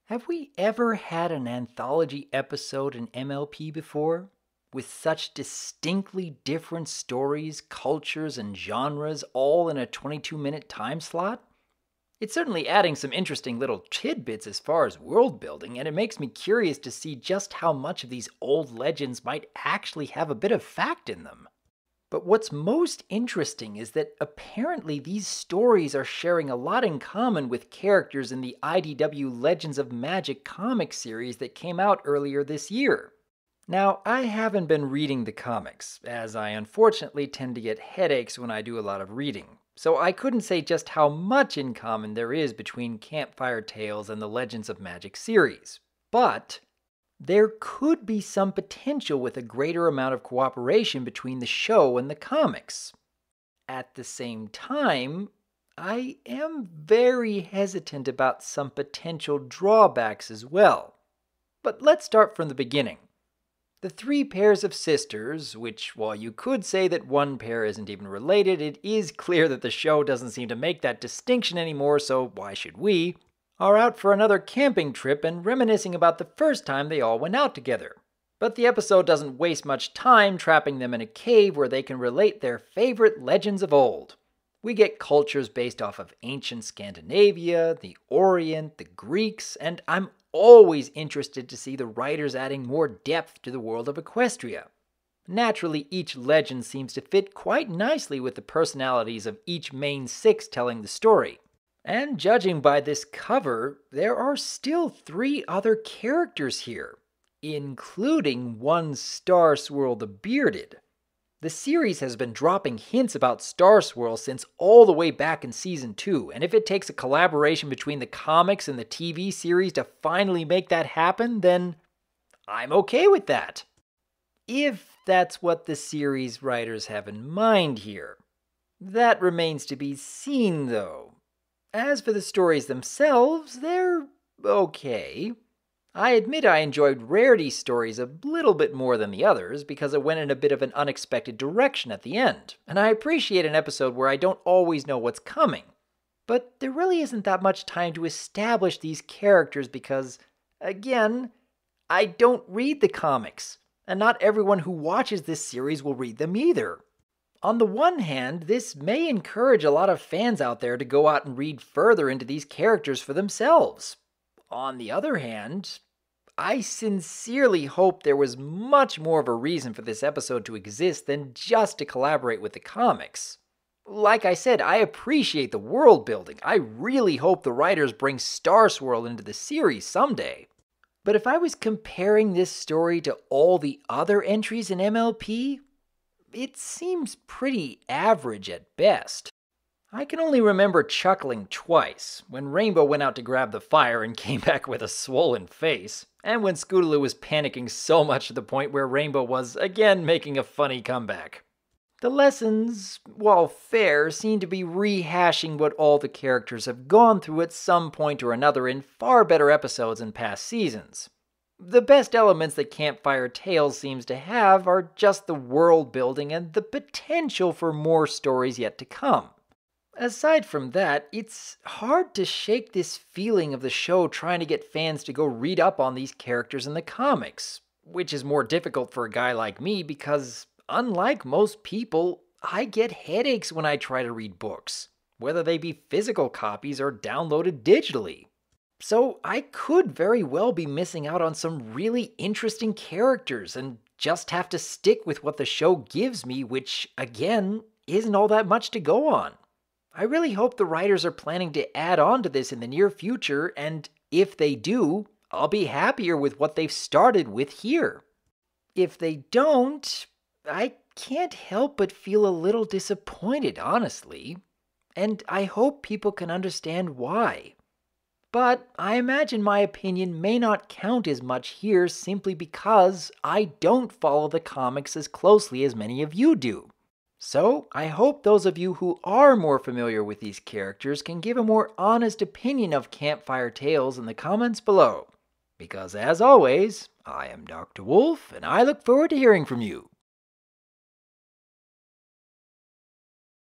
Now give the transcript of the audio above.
Have we ever had an anthology episode in MLP before? With such distinctly different stories, cultures, and genres all in a 22-minute time slot? It's certainly adding some interesting little tidbits as far as world building, and it makes me curious to see just how much of these old legends might actually have a bit of fact in them. But what's most interesting is that apparently these stories are sharing a lot in common with characters in the IDW Legends of Magic comic series that came out earlier this year. Now, I haven't been reading the comics, as I unfortunately tend to get headaches when I do a lot of reading, so I couldn't say just how much in common there is between Campfire Tales and the Legends of Magic series. But there could be some potential with a greater amount of cooperation between the show and the comics. At the same time, I am very hesitant about some potential drawbacks as well. But let's start from the beginning. The three pairs of sisters, which while you could say that one pair isn't even related, it is clear that the show doesn't seem to make that distinction anymore, so why should we? Are out for another camping trip and reminiscing about the first time they all went out together. But the episode doesn't waste much time trapping them in a cave where they can relate their favorite legends of old. We get cultures based off of ancient Scandinavia, the Orient, the Greeks, and I'm always interested to see the writers adding more depth to the world of Equestria. Naturally, each legend seems to fit quite nicely with the personalities of each main six telling the story. And judging by this cover, there are still 3 other characters here, including one Starswirl the Bearded. The series has been dropping hints about Starswirl since all the way back in Season 2, and if it takes a collaboration between the comics and the TV series to finally make that happen, then I'm okay with that. If that's what the series writers have in mind here. That remains to be seen, though. As for the stories themselves, they're okay. I admit I enjoyed Rarity's stories a little bit more than the others because it went in a bit of an unexpected direction at the end, and I appreciate an episode where I don't always know what's coming. But there really isn't that much time to establish these characters because, again, I don't read the comics, and not everyone who watches this series will read them either. On the one hand, this may encourage a lot of fans out there to go out and read further into these characters for themselves. On the other hand, I sincerely hope there was much more of a reason for this episode to exist than just to collaborate with the comics. Like I said, I appreciate the world building. I really hope the writers bring Starswirl into the series someday. But if I was comparing this story to all the other entries in MLP, it seems pretty average at best. I can only remember chuckling twice, when Rainbow went out to grab the fire and came back with a swollen face, and when Scootaloo was panicking so much to the point where Rainbow was again making a funny comeback. The lessons, while fair, seem to be rehashing what all the characters have gone through at some point or another in far better episodes in past seasons. The best elements that Campfire Tales seems to have are just the world building and the potential for more stories yet to come. Aside from that, it's hard to shake this feeling of the show trying to get fans to go read up on these characters in the comics, which is more difficult for a guy like me because, unlike most people, I get headaches when I try to read books, whether they be physical copies or downloaded digitally. So I could very well be missing out on some really interesting characters and just have to stick with what the show gives me, which, again, isn't all that much to go on. I really hope the writers are planning to add on to this in the near future, and if they do, I'll be happier with what they've started with here. If they don't, I can't help but feel a little disappointed, honestly, and I hope people can understand why. But I imagine my opinion may not count as much here simply because I don't follow the comics as closely as many of you do. So I hope those of you who are more familiar with these characters can give a more honest opinion of Campfire Tales in the comments below. Because as always, I am Dr. Wolf, and I look forward to hearing from you.